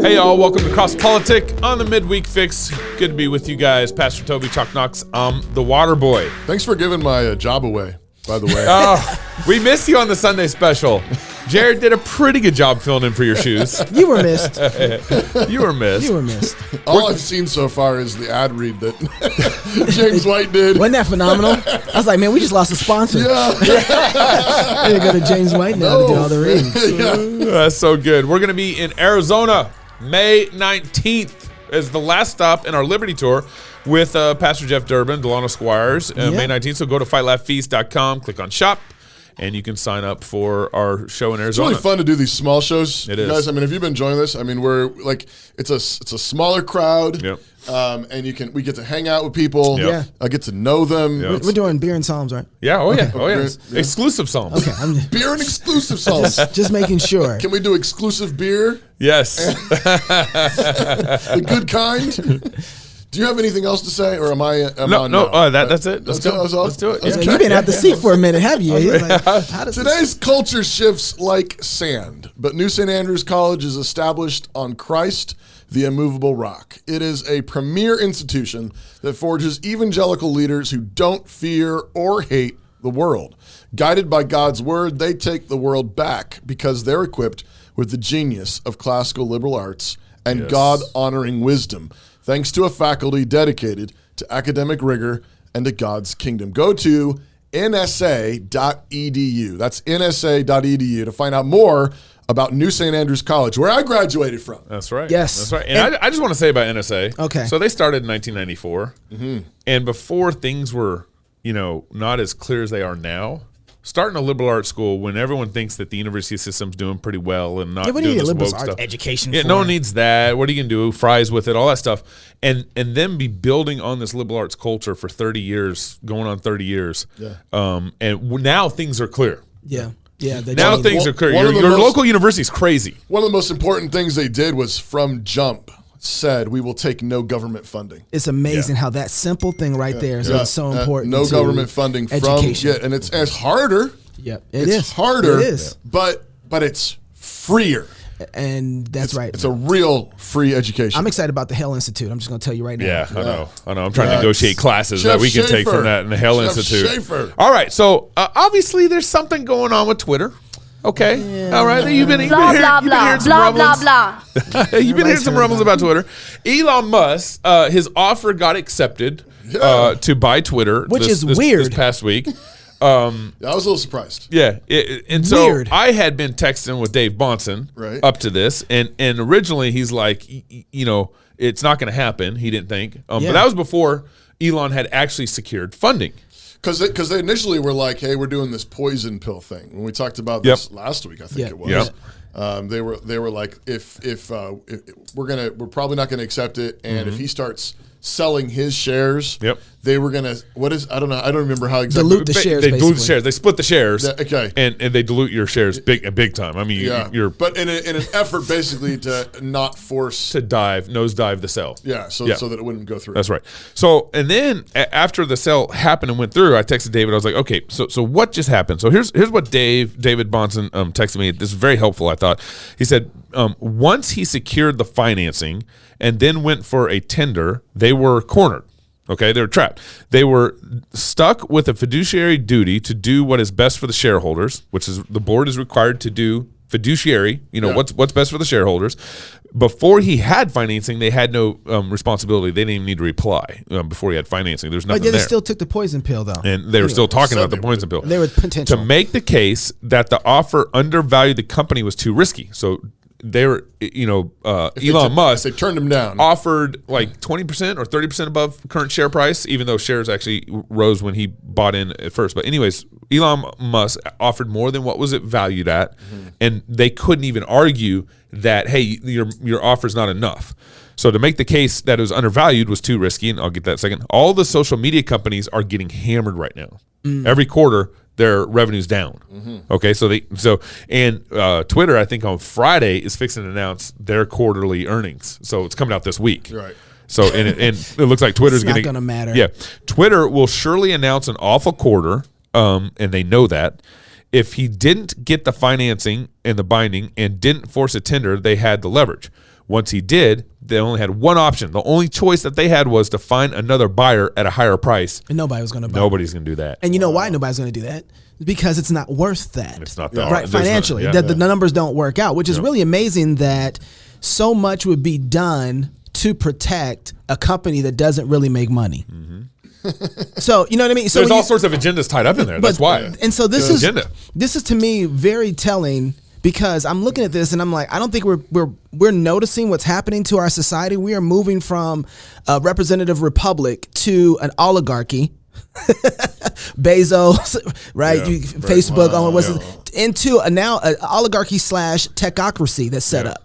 Hey y'all, welcome to Cross Politic on the Midweek Fix. Good to be with you guys. Pastor Toby Chalk Knox, the water boy. Thanks for giving my job away, by the way. We missed you on the Sunday special. Jared did a pretty good job filling in for your shoes. You were missed. You were missed. You were missed. All I've seen so far is the ad read that James White did. Wasn't that phenomenal? I was like, man, we just lost a sponsor. Yeah. I didn't go to James White now to do all the readings. Yeah. That's so good. We're going to be in Arizona May 19th as the last stop in our Liberty Tour with Pastor Jeff Durbin, Delano Squires, May 19th. So go to fightlaughfeast.com, click on shop, and you can sign up for our show in Arizona. It's really fun to do these small shows. It is. Guys, I mean, if you've been enjoying this, I mean, we're like, it's a smaller crowd. Yep. And we get to hang out with people. Yep. I get to know them. Yep. We're doing beer and psalms, right? Yeah, oh yeah, oh yeah. Yeah. Exclusive psalms. Okay, I'm Beer and exclusive songs. just making sure. Can we do exclusive beer? Yes. The good kind? Do you have anything else to say, or am I on? No. That's it. Let's go. Let's do it. So Yeah. you've been out the seat for a minute, have you? He's like, how does Today's culture shifts like sand, but New St. Andrews College is established on Christ, the immovable rock. It is a premier institution that forges evangelical leaders who don't fear or hate the world. Guided by God's word, they take the world back because they're equipped with the genius of classical liberal arts and Yes. God-honoring wisdom, thanks to a faculty dedicated to academic rigor and to God's kingdom. Go to nsa.edu. That's nsa.edu to find out more about New St. Andrews College, where I graduated from. That's right. Yes. That's right. And I just want to say about NSA. Okay. So they started in 1994. Mm-hmm. And before things were, not as clear as they are now, starting a liberal arts school when everyone thinks that the university system's doing pretty well and not what do doing you need this a liberal woke arts stuff. education Yeah, for? no one needs that. What are you going to do? Fries with it, all that stuff. And then be building on this liberal arts culture for 30 years, going on 30 years. Yeah. Now things are clear. Yeah. Yeah. Now things are clear. One of the Your most- local university is crazy. One of the most important things they did was from jump said, we will take no government funding. It's amazing how that simple thing right there is so important. No to government funding education. and it's harder. Yep. It's harder. It is. But it's freer. And that's right. It's a real free education. I'm excited about the Hell Institute. I'm just going to tell you right now. Yeah, I know. I'm trying to negotiate classes Chef that we can take Schaefer. from that in the Hell Chef Institute. Schaefer. All right, so obviously there's something going on with Twitter. Okay, all right. You've been hearing some rumblings. You've been hearing some rumbles about Twitter. Elon Musk, his offer got accepted to buy Twitter, Which is weird. this past week. I was a little surprised. Yeah, and so Weird. I had been texting with Dave Bonson up to this, and originally he's like, it's not going to happen. He didn't think, but that was before Elon had actually secured funding. Because they initially were like, hey, we're doing this poison pill thing. When we talked about this last week, I think it was. Yep. They were like, if we're probably not gonna accept it, and if he starts selling his shares, they were gonna I don't remember how exactly. Dilute the shares. They dilute the basically. shares. They split the shares. Okay. And they dilute your shares big time. I mean, you're but in an effort basically to not force to nosedive the sell. so that it wouldn't go through. That's right. So, and then after the sale happened and went through, I texted David. I was like, okay, so what just happened? So here's what David Bonson texted me. This is very helpful, I thought. He said, once he secured the financing and then went for a tender, they were cornered. Okay, they were trapped. They were stuck with a fiduciary duty to do what is best for the shareholders, which is the board is required to do fiduciary, what's best for the shareholders. Before he had financing, they had no responsibility. They didn't even need to reply before he had financing. There's nothing But they there. still took the poison pill, though. And they were still talking about the poison pill. They were potential. To make the case that the offer undervalued the company was too risky. So they were, Elon Musk. They turned him down. Offered like 20% or 30% above current share price, even though shares actually rose when he bought in at first. But anyways, Elon Musk offered more than what was it valued at, and they couldn't even argue that, hey, your offer's not enough. So to make the case that it was undervalued was too risky, and I'll get that in a second. All the social media companies are getting hammered right now. Every quarter, their revenue's down. Okay, and Twitter, I think on Friday is fixing to announce their quarterly earnings. So it's coming out this week. Right. So and it looks like Twitter's It's not getting gonna matter. Yeah, Twitter will surely announce an awful quarter, and they know that. If he didn't get the financing and the binding and didn't force a tender, they had the leverage. Once he did, they only had one option. The only choice that they had was to find another buyer at a higher price. And nobody was going to buy. Nobody's going to do that. And you know why nobody's going to do that? Because it's not worth that. It's not that. Right, financially. The numbers don't work out, which is really amazing that so much would be done to protect a company that doesn't really make money. So, you know what I mean? So there's all sorts of agendas tied up in there. That's why. And so this is to me very telling, because I'm looking at this and I'm like, I don't think we're noticing what's happening to our society. We are moving from a representative republic to an oligarchy. Bezos, right? Facebook, into now an oligarchy / techocracy that's set up.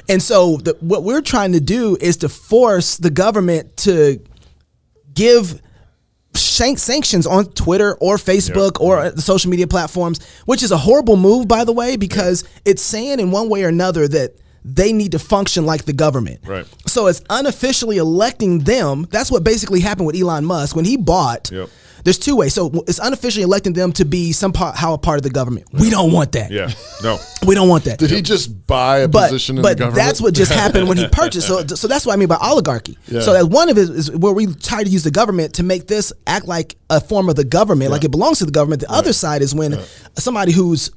And so what we're trying to do is to force the government to give sanctions on Twitter or Facebook or the social media platforms, which is a horrible move, by the way, because it's saying in one way or another that they need to function like the government. Right. So it's unofficially electing them. That's what basically happened with Elon Musk when he bought. There's two ways. So it's unofficially electing them to be somehow a part of the government. We don't want that. Yeah. No. We don't want that. Did he just buy a position in the government? But that's what just happened when he purchased. So that's what I mean by oligarchy. So that one of it is where we try to use the government to make this act like a form of the government, like it belongs to the government. The other side is when somebody who's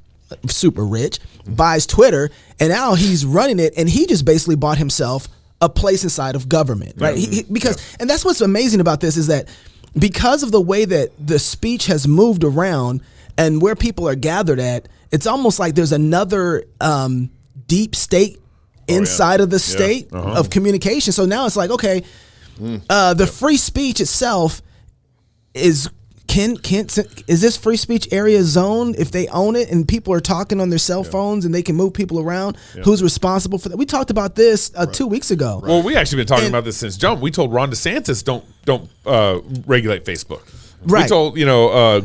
super rich buys Twitter, and now he's running it, and he just basically bought himself a place inside of government, right? And that's what's amazing about this is that because of the way that the speech has moved around and where people are gathered at, it's almost like there's another deep state inside of the state of communication. So now it's like, okay, the free speech itself is is this free speech area zone if they own it and people are talking on their cell phones and they can move people around? Who's responsible for that? We talked about this 2 weeks ago. Well, we actually been talking about this since jump. We told Ron DeSantis don't regulate Facebook. Right. We told,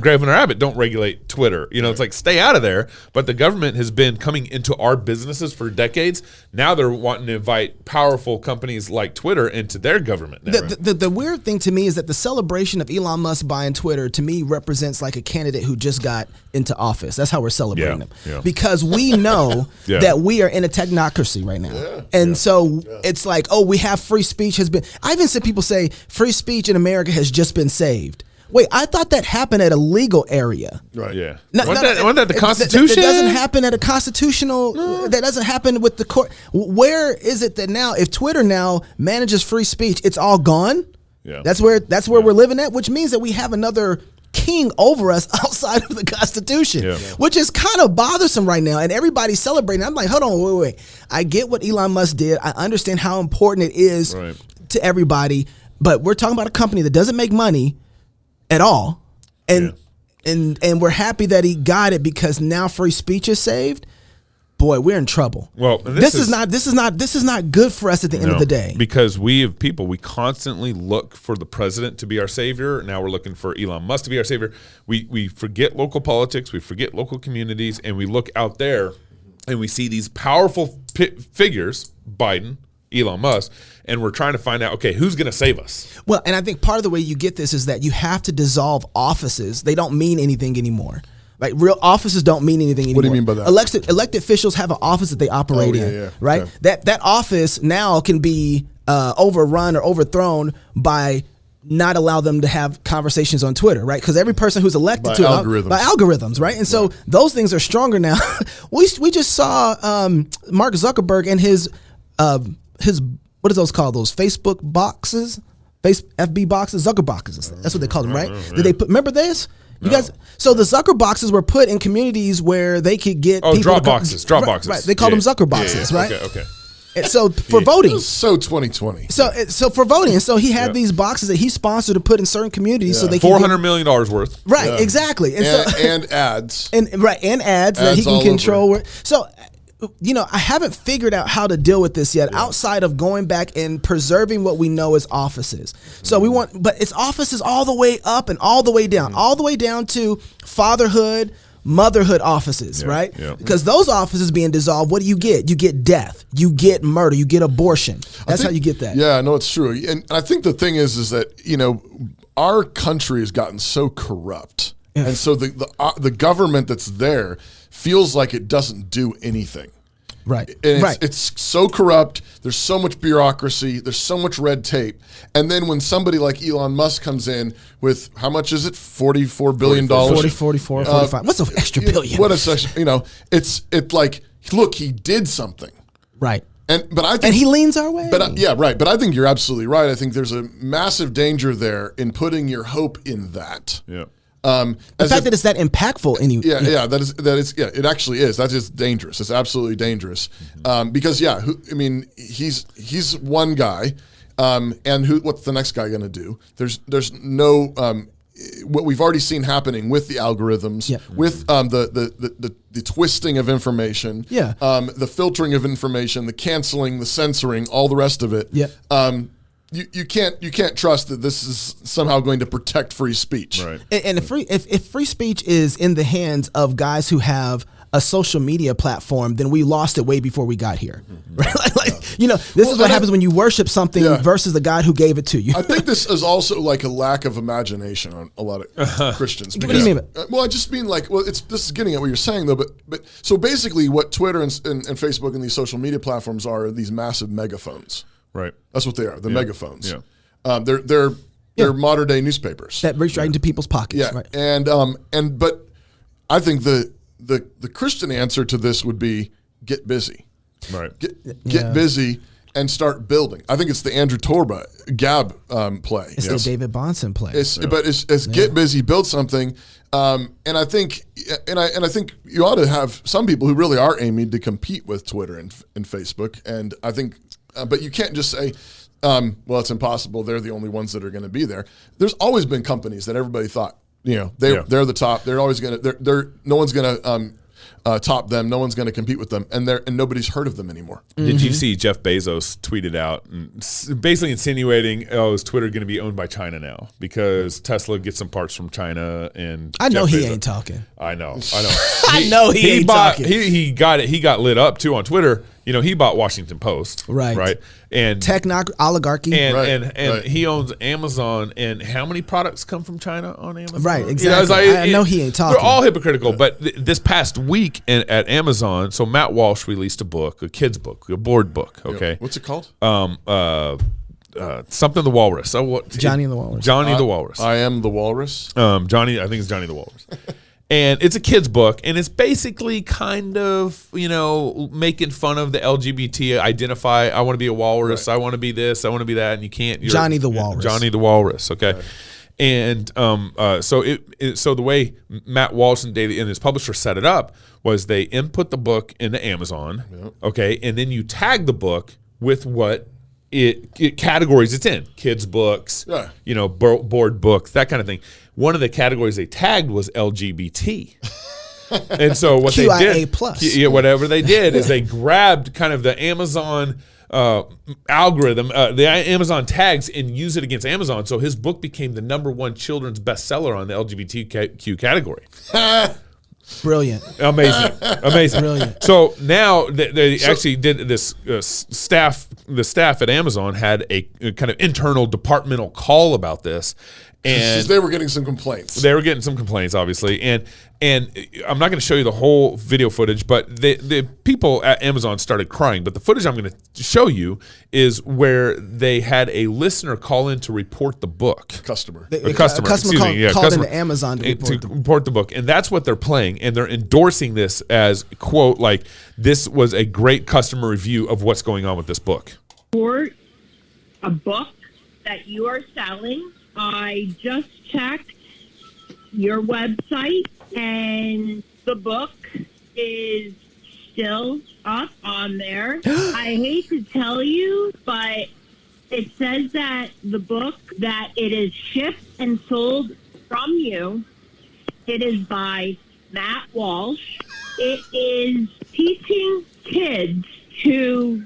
Governor Abbott, don't regulate Twitter. It's like, stay out of there. But the government has been coming into our businesses for decades. Now they're wanting to invite powerful companies like Twitter into their government. The weird thing to me is that the celebration of Elon Musk buying Twitter, to me, represents like a candidate who just got into office. That's how we're celebrating him. Yeah. Because we know that we are in a technocracy right now. So it's like, we have free speech has been. I even said people say free speech in America has just been saved. Wait, I thought that happened at a legal area. Right. Yeah. Wasn't that the Constitution? That doesn't happen at a constitutional. That doesn't happen with the court. Where is it that now, if Twitter now manages free speech, it's all gone? Yeah. That's where we're living at, which means that we have another king over us outside of the Constitution, which is kind of bothersome right now. And everybody's celebrating. I'm like, hold on, wait. I get what Elon Musk did. I understand how important it is to everybody. But we're talking about a company that doesn't make money at all, and we're happy that he got it because now free speech is saved. Boy, we're in trouble. Well, this is not good for us at the end of the day. Because we constantly look for the president to be our savior. Now we're looking for Elon Musk to be our savior. We forget local politics, we forget local communities, and we look out there and we see these powerful figures, Biden, Elon Musk, and we're trying to find out, okay, who's going to save us? Well, and I think part of the way you get this is that you have to dissolve offices. They don't mean anything anymore. Like, real offices don't mean anything anymore. What do you mean by that? Elected officials have an office that they operate in, right? Okay. That office now can be overrun or overthrown by not allow them to have conversations on Twitter, right? Because every person who's elected by algorithms, right? And so those things are stronger now. we just saw Mark Zuckerberg and his what are those called? Those Facebook boxes, FB boxes, Zucker boxes. That's what they call them, right? Did they remember this? You guys, so the Zucker boxes were put in communities where they could get people drop boxes. Right, they called them Zucker boxes, right? Okay. And so for voting, so 2020. So for voting, and so he had these boxes that he sponsored to put in certain communities, so they can $400 million worth. Right, exactly, and ads, and ads that he can control. So, I haven't figured out how to deal with this yet, outside of going back and preserving what we know as offices. So but it's offices all the way up and all the way down, all the way down to fatherhood, motherhood offices, right? Yeah. Because those offices being dissolved, what do you get? You get death, you get murder, you get abortion. That's how you get that. Yeah, no, it's true. And I think the thing is that, our country has gotten so corrupt. And so the government that's there feels like it doesn't do anything. Right. And Right. it's so corrupt. There's so much bureaucracy. There's so much red tape. And then when somebody like Elon Musk comes in with, how much is it? $44 billion? 44, 45. What's an extra billion? What a section, it's like, look, he did something. Right. But I think, and he leans our way. But yeah, right. But I think you're absolutely right. I think there's a massive danger there in putting your hope in that. Yeah. The fact that it's that impactful anyway. Yeah, it actually is. That is dangerous. It's absolutely dangerous. Because he's one guy, and what's the next guy going to do? There's no what we've already seen happening with the algorithms, with the twisting of information, the filtering of information, the canceling, the censoring, all the rest of it. Yeah. You can't trust that this is somehow going to protect free speech. Right. And if free speech is in the hands of guys who have a social media platform, then we lost it way before we got here. Right? This is what happens when you worship something versus the God who gave it to you. I think this is also like a lack of imagination on a lot of Christians. What do you mean? Well, I just mean this is getting at what you're saying though. But so basically, what Twitter and Facebook and these social media platforms are these massive megaphones. Right. That's what they are. They're megaphones. Yeah. They're modern day newspapers That reach right into people's pockets. Yeah. Right. But I think the Christian answer to this would be get busy. Right. Get busy and start building. I think it's the Andrew Torba Gab play. It's the David Bonson play. But it's get busy, build something. And I think you ought to have some people who really are aiming to compete with Twitter and Facebook. And I think, but you can't just say, well, it's impossible. They're the only ones that are going to be there. There's always been companies that everybody thought, they're the top. They're always going to. No one's going to top them. No one's going to compete with them, and nobody's heard of them anymore. Did you see Jeff Bezos tweeted out basically insinuating, is Twitter going to be owned by China now because Tesla gets some parts from China? And I know Jeff he Bezos, ain't talking. I know. I know he ain't talking. He got it. He got lit up too on Twitter. He bought Washington Post. Right. And oligarchy. And he owns Amazon. And how many products come from China on Amazon? Right, exactly. I know he ain't talking. They're all hypocritical. But this past week at Amazon, so Matt Walsh released a book, a kid's book, a board book. Okay. What's it called? Something the Walrus. Johnny and the Walrus. Johnny the Walrus. I am the Walrus. Johnny. I think it's Johnny the Walrus. And it's a kid's book, and it's basically kind of, making fun of the LGBT identify. I want to be a walrus. Right. I want to be this. I want to be that. And you can't. Johnny the Walrus. Johnny the Walrus. Okay. Right. And so the way Matt Walsh and his publisher set it up was they input the book into Amazon. Yep. Okay. And then you tag the book with what it categories it's in. Kids books, board books, that kind of thing. One of the categories they tagged was LGBT. And so what they did, whatever they did is they grabbed kind of the Amazon algorithm, the Amazon tags, and used it against Amazon. So his book became the #1 children's bestseller on the LGBTQ category. Brilliant. Amazing. Brilliant. So now they actually did this the staff at Amazon had a kind of internal departmental call about this. And they were getting some complaints. They were getting some complaints, obviously. And I'm not going to show you the whole video footage, but the people at Amazon started crying. But the footage I'm going to show you is where they had a listener call in to report the book. Customer. A customer called into Amazon to report the book. And that's what they're playing. And they're endorsing this as, quote, like, this was a great customer review of what's going on with this book. For a book that you are selling, I just checked your website, and the book is still up on there. I hate to tell you, but it says that the book, that it is shipped and sold from you. It is by Matt Walsh. It is teaching kids to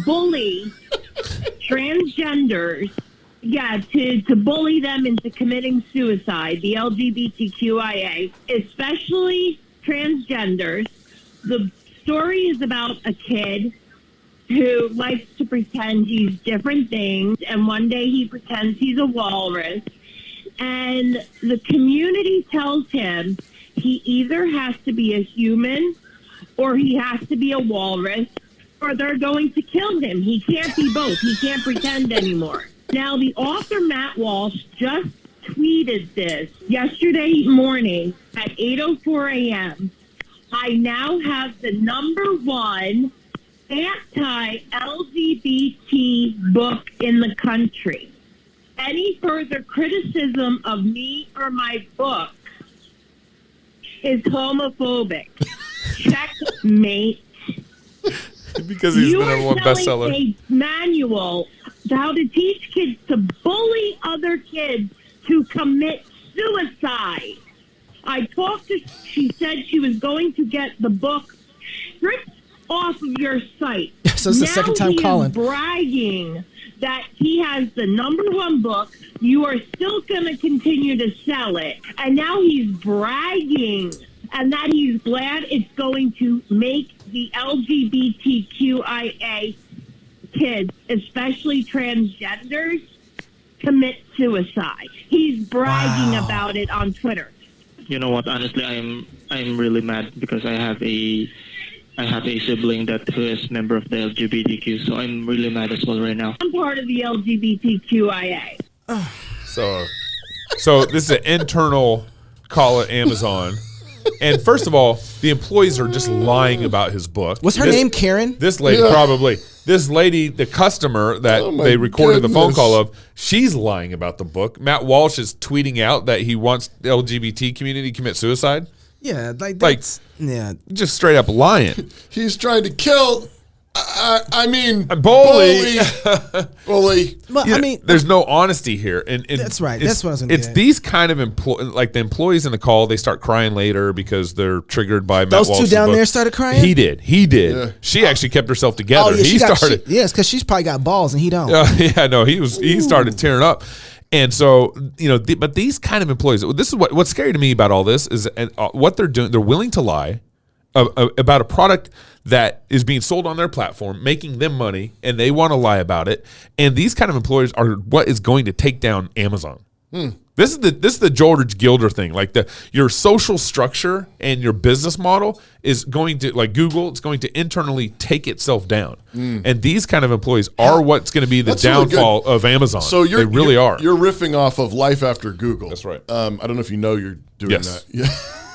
bully transgenders, to bully them into committing suicide, the LGBTQIA, especially transgenders. The story is about a kid who likes to pretend he's different things, and one day he pretends he's a walrus, and the community tells him he either has to be a human or he has to be a walrus, or they're going to kill him. He can't be both. He can't pretend anymore. Now, the author, Matt Walsh, just tweeted this yesterday morning at 8:04 a.m. I now have the #1 anti-LGBT book in the country. Any further criticism of me or my book is homophobic. Checkmate. Because he's the #1 bestseller. A manual to how to teach kids to bully other kids to commit suicide. She said she was going to get the book stripped off of your site. So it's the second time calling. Now he is bragging that he has the #1 book. You are still going to continue to sell it. And now he's bragging and that he's glad it's going to make the LGBTQIA kids, especially transgenders, commit suicide. He's bragging about it on Twitter. You know what? Honestly, I'm really mad because I have a sibling who is member of the LGBTQ, so I'm really mad as well right now. I'm part of the LGBTQIA. So this is an internal call at Amazon. And first of all, the employees are just lying about his book. Was her name Karen? This lady, probably. This lady, the customer that they recorded the phone call of, she's lying about the book. Matt Walsh is tweeting out that he wants the LGBT community to commit suicide. Yeah, that's, yeah. Just straight up lying. He's trying to kill... I mean, bully. Well, I mean, there's no honesty here, and that's right. That's what I was going to say. It's these kind of like the employees in the call. They start crying later because they're triggered by those Matt Walsh's two down book. there started crying. He did. Yeah. She actually kept herself together. Oh, yeah, he started. Yes, because she's probably got balls and he don't. Yeah, no, he started tearing up. And so, but these kind of employees. This is what's scary to me about all this is what they're doing. They're willing to lie about a product that is being sold on their platform, making them money, and they want to lie about it. And these kind of employers are what is going to take down Amazon. This is the George Gilder thing. Like your social structure and your business model is going to, like Google, it's going to internally take itself down. And these kind of employees are what's going to be the downfall of Amazon. So they really are. You're riffing off of Life After Google. That's right. I don't know if you know you're doing that. Yeah.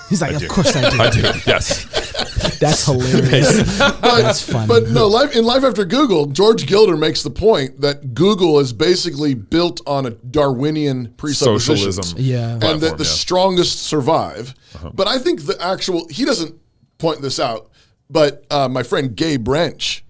He's like, of course I do. I do. Yes. That's hilarious. That's funny. But no, in Life After Google, George Gilder makes the point that Google is basically built on a Darwinian presupposition. Socialism. Yeah. And that the strongest survive. But I think he doesn't point this out, but my friend Gabe Wrench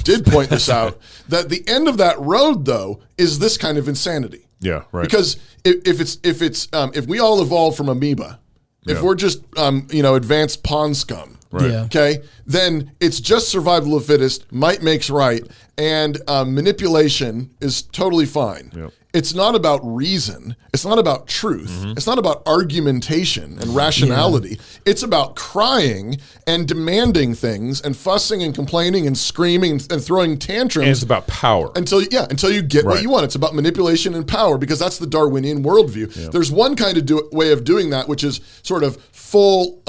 did point this out, that the end of that road, though, is this kind of insanity. Yeah, right. Because if we all evolve from amoeba, if we're just advanced pond scum, right. Yeah. Okay, then it's just survival of the fittest, might makes right, and manipulation is totally fine. Yep. It's not about reason. It's not about truth. It's not about argumentation and rationality. Yeah. It's about crying and demanding things and fussing and complaining and screaming and throwing tantrums. And it's about power. Until you get what you want. It's about manipulation and power, because that's the Darwinian worldview. Yeah. There's one kind of way of doing that, which is sort of full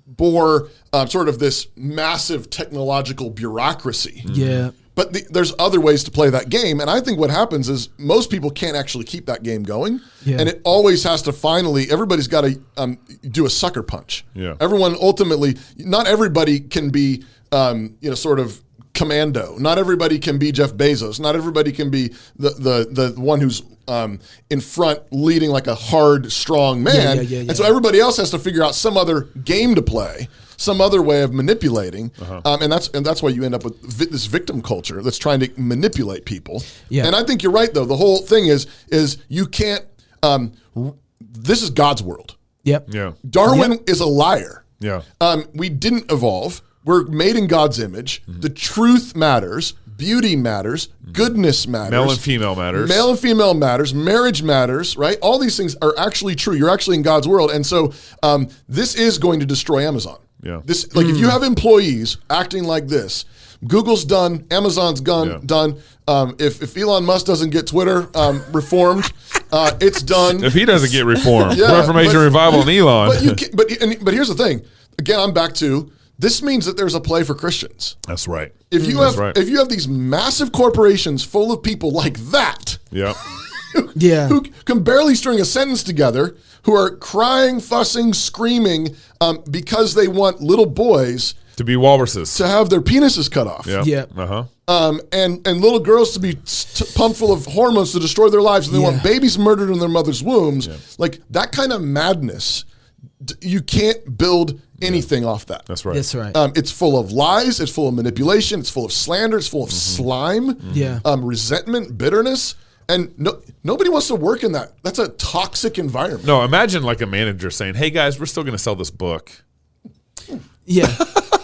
bore, sort of this massive technological bureaucracy. Yeah. But there's other ways to play that game, and I think what happens is most people can't actually keep that game going, and it always has to everybody's got to do a sucker punch. Yeah. Everyone ultimately, not everybody can be, sort of commando. Not everybody can be Jeff Bezos. Not everybody can be the one who's in front leading like a hard, strong man. And so everybody else has to figure out some other game to play, some other way of manipulating, and that's why you end up with this victim culture that's trying to manipulate people. Yeah. And I think you're right, though. The whole thing is you can't. This is God's world. Yep. Yeah. Darwin is a liar. Yeah. We didn't evolve. We're made in God's image. The truth matters. Beauty matters. Goodness matters. Male and female matters. Male and female matters. Marriage matters, right? All these things are actually true. You're actually in God's world. And so this is going to destroy Amazon. Yeah. If you have employees acting like this, Google's done, Amazon's done. If Elon Musk doesn't get Twitter reformed, it's done. If he doesn't get reformed, Reformation Revival and Elon. But here's the thing. Again, I'm back to this means that there's a play for Christians. That's right. If you have these massive corporations full of people like that, Yeah. who can barely string a sentence together, who are crying, fussing, screaming because they want little boys to be walruses. to have their penises cut off. Yeah. And little girls to be pumped full of hormones to destroy their lives, and they want babies murdered in their mother's wombs. Yeah. Like that kind of madness, you can't build anything off that. That's right. That's right. It's full of lies. It's full of manipulation. It's full of slander. It's full of slime. Yeah. Resentment, bitterness. And nobody wants to work in that. That's a toxic environment. No, imagine like a manager saying, "Hey guys, we're still going to sell this book." Yeah.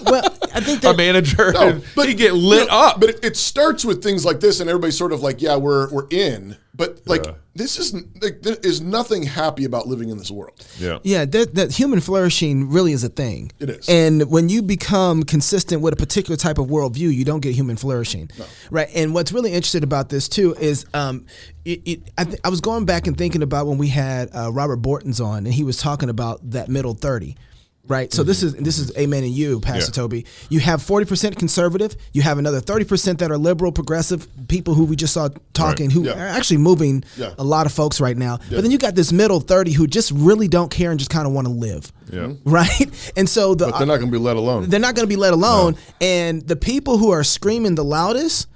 Well, I think that A manager, he get lit up. But it starts with things like this, and everybody's sort of like, "Yeah, we're in." But like, this isn't. Like, there is nothing happy about living in this world. Yeah. Yeah, that human flourishing really is a thing. It is. And when you become consistent with a particular type of worldview, you don't get human flourishing. No. Right. And what's really interesting about this, too, is I was going back and thinking about when we had Robert Borton's on, and he was talking about that middle 30. Right, so this is amen in you, Pastor Toby. You have 40% conservative. You have another 30% that are liberal, progressive people who we just saw talking, who are actually moving a lot of folks right now. Yeah. But then you got this middle 30 who just really don't care and just kind of want to live. Yeah. Right, and so but they're not going to be let alone. They're not going to be let alone, and the people who are screaming the loudest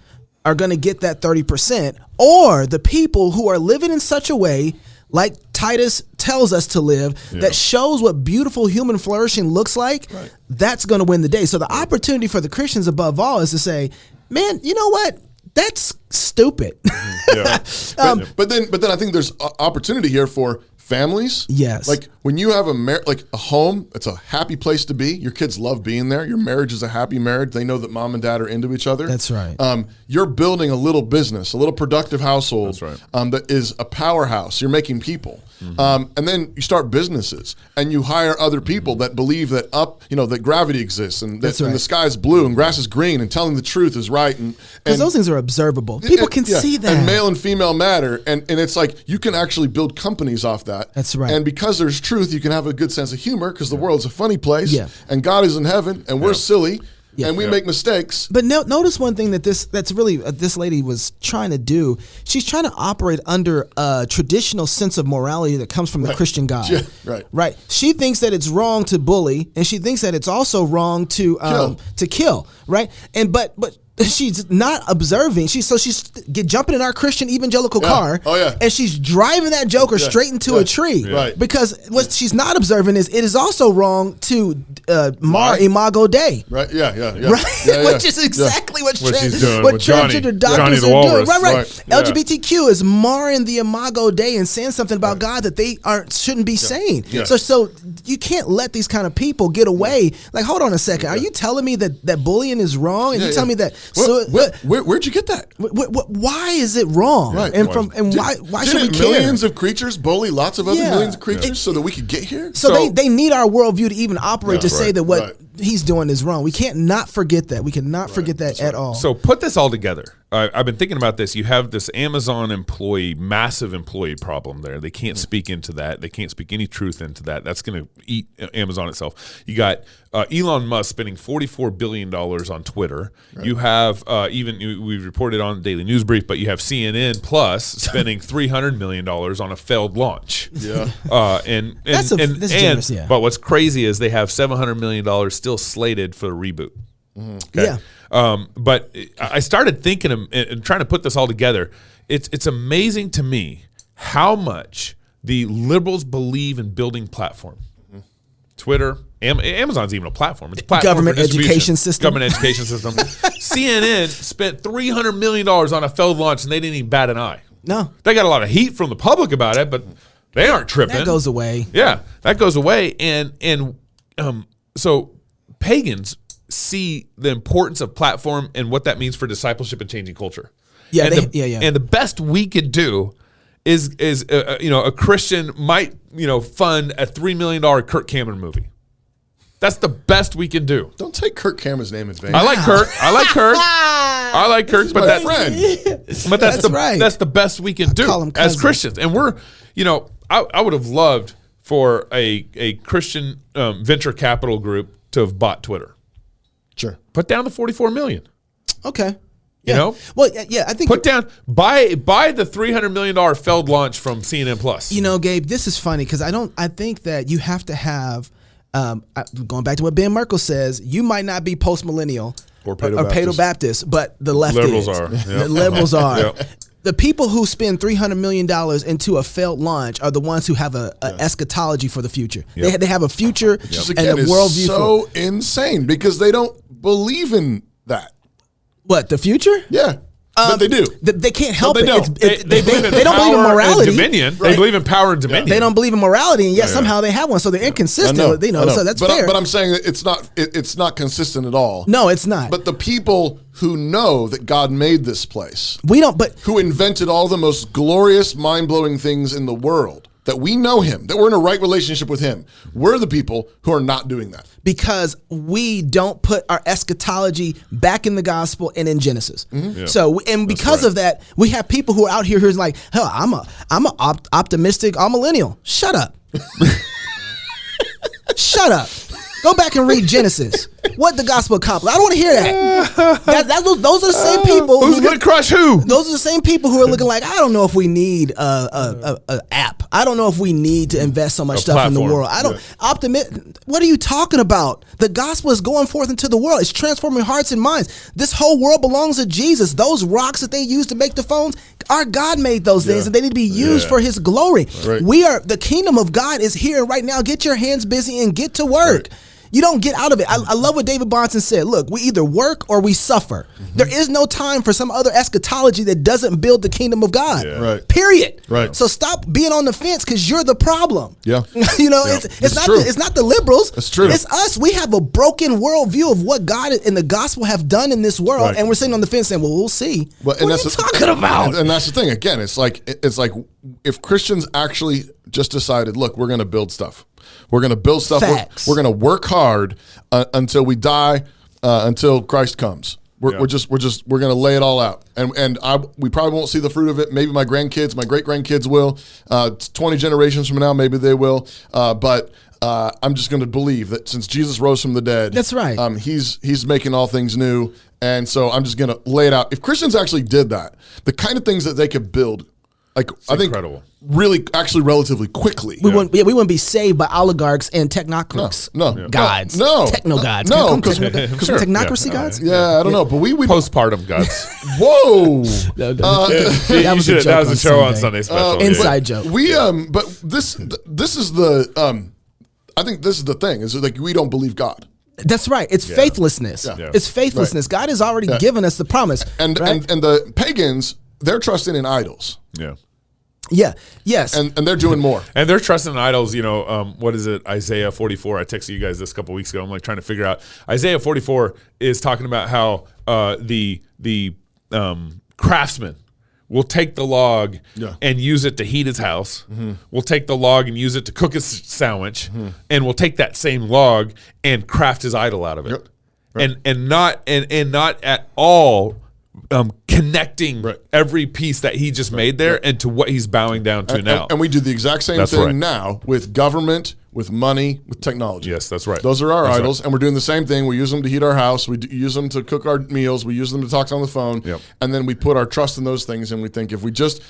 are going to get that 30%, or the people who are living in such a way, like Titus tells us to live, that shows what beautiful human flourishing looks like, that's going to win the day. So the opportunity for the Christians above all is to say, man, you know what? That's stupid. But then I think there's opportunity here for families. Yes. Like when you have a home, it's a happy place to be. Your kids love being there. Your marriage is a happy marriage. They know that mom and dad are into each other. That's right. You're building a little business, a little productive household. That's right. That is a powerhouse. You're making people. And then you start businesses and you hire other people that believe that that gravity exists and that and the sky is blue and grass is green and telling the truth is right. Because those things are observable. People can see that. And male and female matter. And it's like you can actually build companies off that. That's right. And because there's truth, you can have a good sense of humor because the world's a funny place. Yeah. And God is in heaven and we're silly. Yeah. And we make mistakes. But notice one thing that's really this lady was trying to do. She's trying to operate under a traditional sense of morality that comes from the Christian God. Yeah, right. She thinks that it's wrong to bully, and she thinks that it's also wrong to kill. Right. And but she's not observing. She's jumping in our Christian evangelical car. Oh yeah. And she's driving that joker straight into a tree. Yeah. Right. Because what she's not observing is it is also wrong to mar Imago Dei. Right. Yeah. Right. Which is exactly what she's doing. What with Johnny transgender doctors the are Walrus. doing. Right. LGBTQ is marring the Imago Dei and saying something about God that they shouldn't be saying. Yeah. So you can't let these kind of people get away. Like, hold on a second. Are you telling me that bullying is wrong? And you tell me that. Where'd you get that? Why is it wrong? Right. And why should we care? Millions of creatures bully lots of other millions of creatures so that we could get here? So they need our worldview to even operate to say that what he's doing is wrong. We can't not forget that. We cannot forget that at all. So put this all together. I've been thinking about this. You have this Amazon massive employee problem there. They can't speak into that. They can't speak any truth into that. That's going to eat Amazon itself. You got Elon Musk spending $44 billion on Twitter. Right. You have we reported on the Daily News Brief, but you have CNN Plus spending $300 million on a failed launch. Yeah. That's generous, yeah. But what's crazy is they have $700 million still slated for the reboot. Okay? Yeah. But I started thinking and trying to put this all together. It's amazing to me how much the liberals believe in building platform. Twitter, Amazon's even a platform. It's a platform government education system. Government education system. CNN spent $300 million on a failed launch, and they didn't even bat an eye. No, they got a lot of heat from the public about it, but they aren't tripping. That goes away. Yeah, that goes away, and so pagans see the importance of platform and what that means for discipleship and changing culture. Yeah, and And the best we could do is a Christian might fund a $3 million Kirk Cameron movie. That's the best we can do. Don't take Kirk Cameron's name in vain. I like Kirk. But that's friend. But that's the best we can do as Christians. And we're I would have loved for a Christian venture capital group to have bought Twitter. Sure. Put down the $44 million. Okay. You know? Well, yeah, I think Put down buy the $300 million failed launch from CNN Plus. You know, Gabe, this is funny because I think that you have to have going back to what Ben Merkel says, you might not be post millennial or Paedo Baptist, but the left liberals is. are. The liberals are. Yep. The people who spend $300 million into a failed launch are the ones who have a eschatology for the future. Yep. They have a future Which and again a is worldview. so insane because they don't believe in that. What, the future? Yeah. But they do. They can't help they it. don't. They believe in they don't believe in power and morality. dominion. Right. They believe in power and dominion. They don't believe in morality, and yet somehow they have one. So they're inconsistent. I know. So that's fair. But I'm saying that it's not consistent at all. No, it's not. But the people who know that God made this place, we don't. But who invented all the most glorious, mind-blowing things in the world, that we know him, that we're in a right relationship with him, we're the people who are not doing that. because we don't put our eschatology back in the gospel and in Genesis. Mm-hmm. Yeah. So, and because of that, we have people who are out here who's like, hell, I'm a optimistic millennial. Shut up. Shut up. Go back and read Genesis. What the gospel accomplished. I don't want to hear that. Those are the same people Who's going to crush who? Those are the same people who are looking like, I don't know if we need a app. I don't know if we need to invest so much stuff in the world. I don't What are you talking about? The gospel is going forth into the world. It's transforming hearts and minds. This whole world belongs to Jesus. Those rocks that they use to make the phones, our God made those things, and they need to be used for his glory. Right. The kingdom of God is here right now. Get your hands busy and get to work. Right. You don't get out of it. I love what David Bonson said. Look, we either work or we suffer. Mm-hmm. There is no time for some other eschatology that doesn't build the kingdom of God. Yeah. Right. Period. Right. So stop being on the fence because you're the problem. Yeah. It's not the liberals. It's true. It's us. We have a broken worldview of what God and the gospel have done in this world, and we're sitting on the fence saying, "Well, we'll see." What are you talking about? And that's the thing. Again, it's like if Christians actually just decided, look, we're going to build stuff. We're going to build stuff. We're going to work hard until we die, until Christ comes. We're going to lay it all out, and we probably won't see the fruit of it. Maybe my great grandkids will. 20 generations from now, maybe they will. But I'm just going to believe that since Jesus rose from the dead, that's right. He's making all things new, and so I'm just going to lay it out. If Christians actually did that, the kind of things that they could build. I think incredible. Really, actually, relatively quickly. We wouldn't be saved by oligarchs and technocrats. Gods. No. Techno gods. No. Technocracy gods? Yeah, I don't know. But we postpartum gods. Whoa. That was a show on Sunday special. Inside joke. But this is the I think this is the thing, is like we don't believe God. That's right. It's faithlessness. Yeah. It's faithlessness. Right. God has already given us the promise. And the pagans, they're trusting in idols. Yeah. Yeah. Yes. And they're doing more. And they're trusting in idols. You know, what is it? Isaiah 44. I texted you guys this a couple weeks ago. I'm like trying to figure out. Isaiah 44 is talking about how the craftsman will take the log and use it to heat his house. Mm-hmm. We'll take the log and use it to cook his sandwich. Mm-hmm. And we'll take that same log and craft his idol out of it. Yep. Right. And not at all connecting every piece that he just made there and to what he's bowing down to now. And we do the exact same thing now with government, with money, with technology. Yes, that's right. Those are our idols, and we're doing the same thing. We use them to heat our house. We use them to cook our meals. We use them to talk on the phone. Yep. And then we put our trust in those things, and we think if we just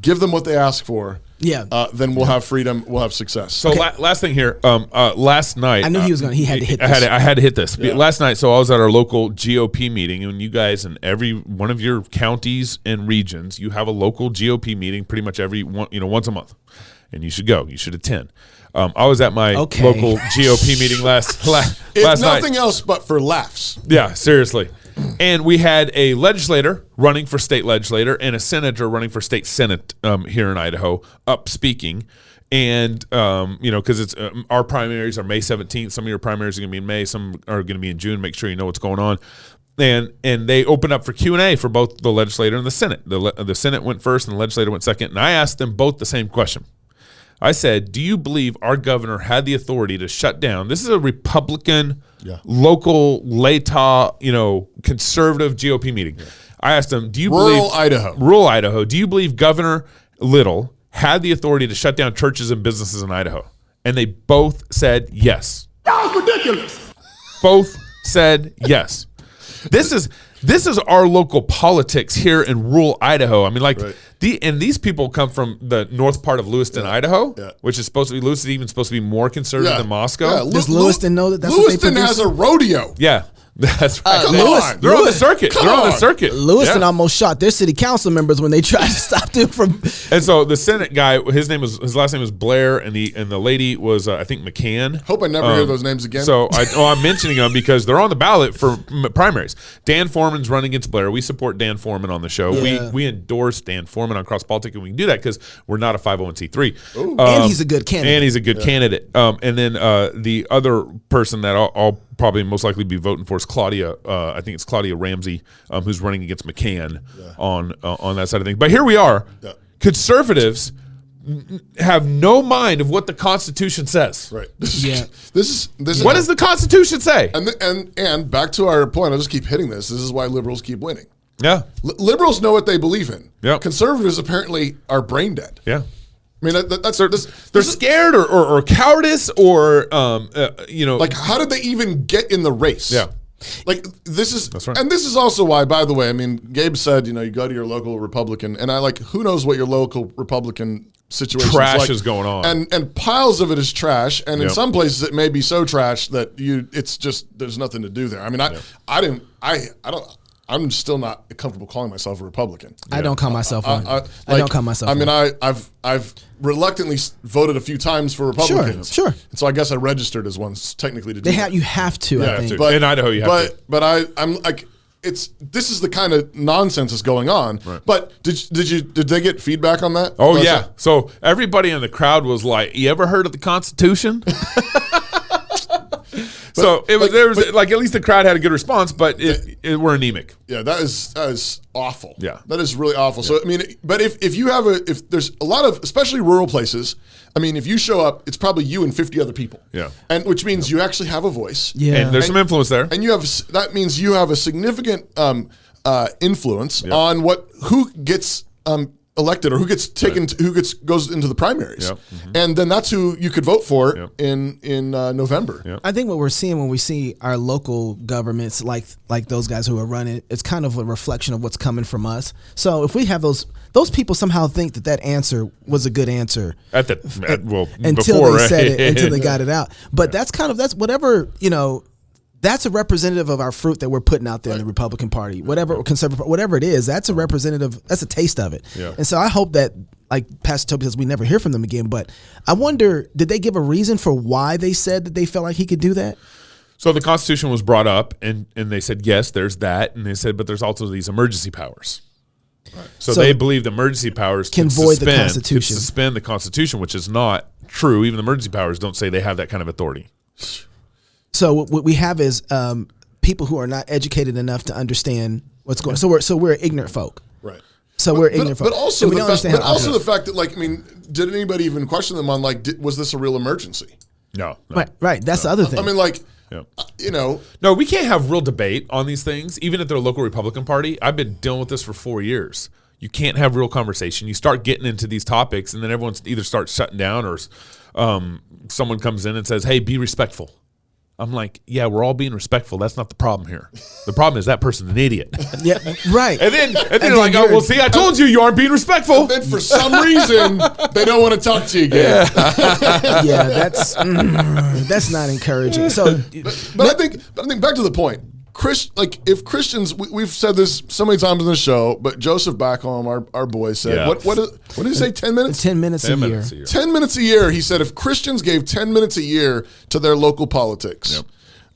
give them what they ask for, then we'll have freedom. We'll have success. So last thing here, last night I knew he was going. He had to hit this. I had to hit this last night. So I was at our local GOP meeting, and you guys in every one of your counties and regions, you have a local GOP meeting pretty much every once a month, and you should go. You should attend. I was at my local GOP meeting last night. If nothing else but for laughs. Yeah, seriously. And we had a legislator running for state legislator and a senator running for state senate here in Idaho up speaking. And, because it's our primaries are May 17th. Some of your primaries are going to be in May. Some are going to be in June. Make sure you know what's going on. And they opened up for Q&A for both the legislator and the Senate. The Senate went first and the legislator went second. And I asked them both the same question. I said, do you believe our governor had the authority to shut down? This is a Republican, local, conservative GOP meeting. Yeah. I asked them, do you believe rural Idaho, do you believe Governor Little had the authority to shut down churches and businesses in Idaho? And they both said yes. That was ridiculous. Both said yes. This is our local politics here in rural Idaho. I mean, like these people come from the north part of Lewiston, Idaho, which is supposed to be Lewiston, even supposed to be more conservative than Moscow. Yeah. Does Lewiston know that that's Lewiston what they has a rodeo? Yeah. That's right. They're on the circuit. They're on the circuit. Lewiston almost shot their city council members when they tried to stop them from. And so the Senate guy, his last name was Blair, and the lady was I think McCann. Hope I never hear those names again. So I'm mentioning them because they're on the ballot for primaries. Dan Foreman's running against Blair. We support Dan Foreman on the show. Yeah. We endorse Dan Foreman on Cross Politics, and we can do that because we're not a 501c3. And he's a good candidate. And he's a good candidate. And then the other person that I'll probably most likely be voting for is Claudia. I think it's Claudia Ramsey, who's running against McCann on that side of things. But here we are. Yeah. Conservatives have no mind of what the Constitution says. Right. This is what does the Constitution say? And back to our point, I'll just keep hitting this. This is why liberals keep winning. Yeah. Liberals know what they believe in. Yep. Conservatives apparently are brain dead. Yeah. I mean, they're scared or cowardice or like how did they even get in the race? Yeah. Like this is, that's right. And this is also why, by the way, I mean, Gabe said, you go to your local Republican, and I who knows what your local Republican situation trash is going on, and piles of it is trash, and in some places it may be so trash that it's just there's nothing to do there. I mean, I'm still not comfortable calling myself a Republican. I don't call myself one. I don't call myself. I mean, I've reluctantly voted a few times for Republicans. Sure. And so I guess I registered as one technically to do that. You have to. I think. But, in Idaho, you have to. But I'm like, this is the kind of nonsense that's going on. Right. But did they get feedback on that? Oh yeah. So everybody in the crowd was like, "You ever heard of the Constitution?" So it was at least the crowd had a good response, but we're anemic. Yeah, that is awful. Yeah, that is really awful. Yeah. So I mean, but if there's a lot of, especially rural places, I mean, if you show up, it's probably you and 50 other people. Yeah, and which means you actually have a voice. Yeah, and there's some influence there, and that means you have a significant influence on who gets elected or who gets taken, goes into the primaries, and then that's who you could vote for in November. Yep. I think what we're seeing when we see our local governments, like those guys who are running, it's kind of a reflection of what's coming from us. So if we have those people somehow think that answer was a good answer until they said it, until they got it out. But that's whatever That's a representative of our fruit that we're putting out there in the Republican Party, whatever conservative, whatever it is. That's a representative. That's a taste of it. Yeah. And so I hope that, like Pastor Toby says, we never hear from them again. But I wonder, did they give a reason for why they said that they felt like he could do that? So the Constitution was brought up, and they said yes, there's that, and they said, but there's also these emergency powers. Right. So they believe the emergency powers can void the Constitution, can suspend the Constitution, which is not true. Even the emergency powers don't say they have that kind of authority. So what we have is people who are not educated enough to understand what's going on. So we're ignorant folk. Right. So we're ignorant folk. But also, the fact that, like, I mean, did anybody even question them on, like, was this a real emergency? No. Right. That's the other thing. I mean, like, No, we can't have real debate on these things, even at their local Republican Party. I've been dealing with this for 4 years. You can't have real conversation. You start getting into these topics, and then everyone either starts shutting down or someone comes in and says, hey, be respectful. I'm like, yeah, we're all being respectful. That's not the problem here. The problem is that person's an idiot. Yeah, right. And then they're like, oh, well, see, I told you aren't being respectful. And then for some reason, they don't want to talk to you again. Yeah, that's not encouraging. So, but I think back to the point. If Christians, we've said this so many times in the show, but Joseph Backholm, our boy, said, what did he say, 10 minutes? 10 minutes a year. 10 minutes a year, he said, if Christians gave 10 minutes a year to their local politics,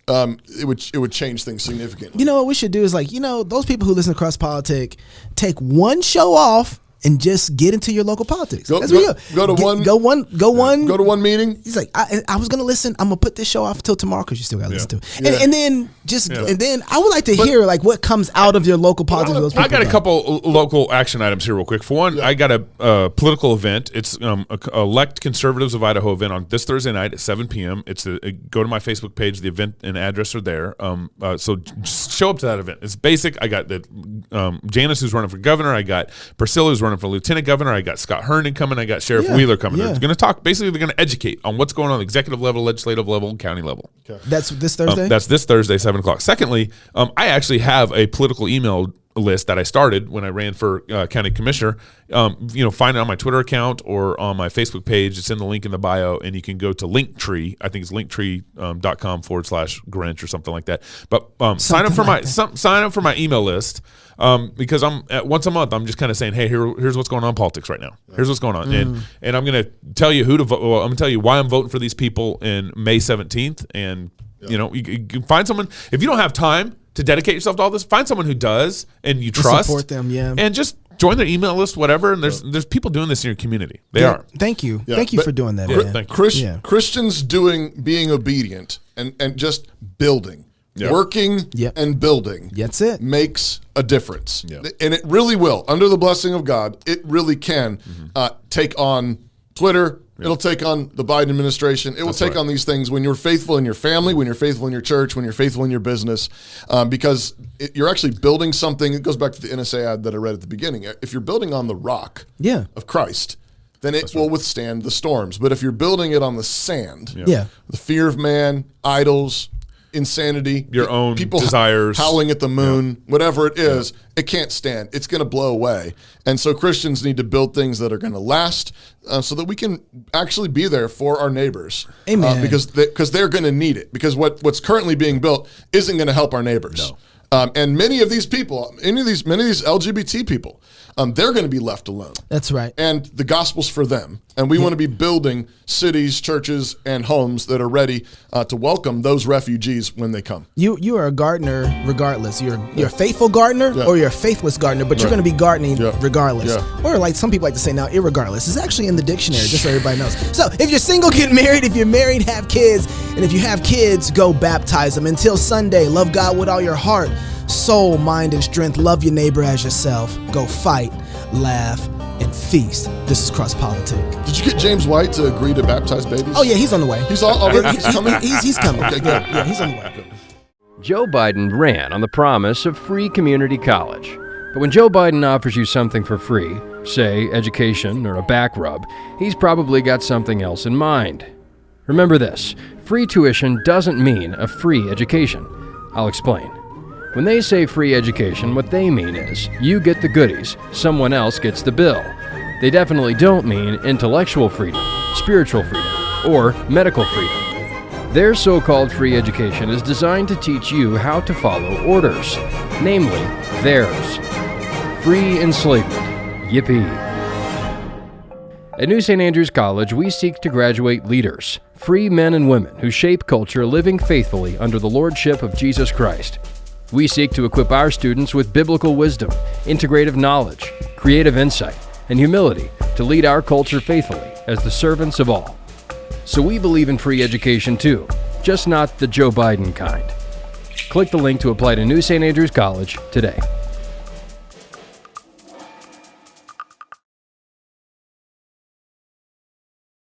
it would change things significantly. You know what we should do is, like, those people who listen to Cross Politic, take one show off and just get into your local politics. Go to one meeting. He's like, I was gonna listen. I'm gonna put this show off until tomorrow because you still gotta listen to it. And then and then I would like to hear, like, what comes out of your local politics. I got a couple local action items here real quick. For one, I got a political event. It's Elect Conservatives of Idaho event on this Thursday night at 7 p.m. It's go to my Facebook page. The event and address are there. So just show up to that event. It's basic. I got Janice, who's running for governor. I got Priscilla, who's running running for lieutenant governor. I got Scott Herndon coming. I got Sheriff Wheeler coming. Yeah. They're going to talk. Basically, they're going to educate on what's going on at the executive level, legislative level, and county level. Okay. That's this Thursday? That's this Thursday, 7 o'clock. Secondly, I actually have a political email list that I started when I ran for county commissioner. Find it on my Twitter account or on my Facebook page. It's in the link in the bio, and you can go to Linktree. I think it's linktree.com/Grinch or something like that. But sign up for my email list because I'm once a month. I'm just kind of saying, hey, here's what's going on in politics right now. Here's what's going on, and I'm going to tell you who to vote. Well, I'm going to tell you why I'm voting for these people in May 17th, and you can find someone if you don't have time to dedicate yourself to all this. Find someone who does and you trust. Support them, and just join their email list, whatever. And there's people doing this in your community. They are. Thank you. Yeah. Thank you for doing that, man. Thank you. Christians being obedient and just building, working and building. That's it. Makes a difference. Yeah. And it really will. Under the blessing of God, it really can take on Twitter. It'll take on the Biden administration. It will take on these things when you're faithful in your family, when you're faithful in your church, when you're faithful in your business, because you're actually building something. It goes back to the NSA ad that I read at the beginning. If you're building on the rock of Christ, then it will withstand the storms. But if you're building it on the sand, the fear of man, idols, insanity, your own people desires, howling at the moon, whatever it is, it can't stand. It's going to blow away. And so Christians need to build things that are going to last so that we can actually be there for our neighbors. Amen. Because they're going to need it. Because what's currently being built isn't going to help our neighbors. No. And many of these people, many of these LGBT people, they're going to be left alone. That's right. And the gospel's for them. And we want to be building cities, churches, and homes that are ready to welcome those refugees when they come. You are a gardener regardless. You're a faithful gardener or you're a faithless gardener, but you're going to be gardening regardless. Yeah. Or like some people like to say now, irregardless. It's actually in the dictionary, just so everybody knows. So if you're single, get married. If you're married, have kids. And if you have kids, go baptize them. Until Sunday, love God with all your heart, soul, mind, and strength. Love your neighbor as yourself. Go fight, laugh, and feast. This is Cross Politic. Did you get James White to agree to baptize babies? Oh yeah, he's on the way. He's coming? He's coming. Okay, good. Yeah, he's on the way. Joe Biden ran on the promise of free community college. But when Joe Biden offers you something for free, say education or a back rub, he's probably got something else in mind. Remember this, free tuition doesn't mean a free education. I'll explain. When they say free education, what they mean is you get the goodies, someone else gets the bill. They definitely don't mean intellectual freedom, spiritual freedom, or medical freedom. Their so-called free education is designed to teach you how to follow orders, namely theirs. Free enslavement. Yippee. At New St. Andrews College, we seek to graduate leaders, free men and women who shape culture living faithfully under the lordship of Jesus Christ. We seek to equip our students with biblical wisdom, integrative knowledge, creative insight, and humility to lead our culture faithfully as the servants of all. So we believe in free education too, just not the Joe Biden kind. Click the link to apply to New St. Andrews College today.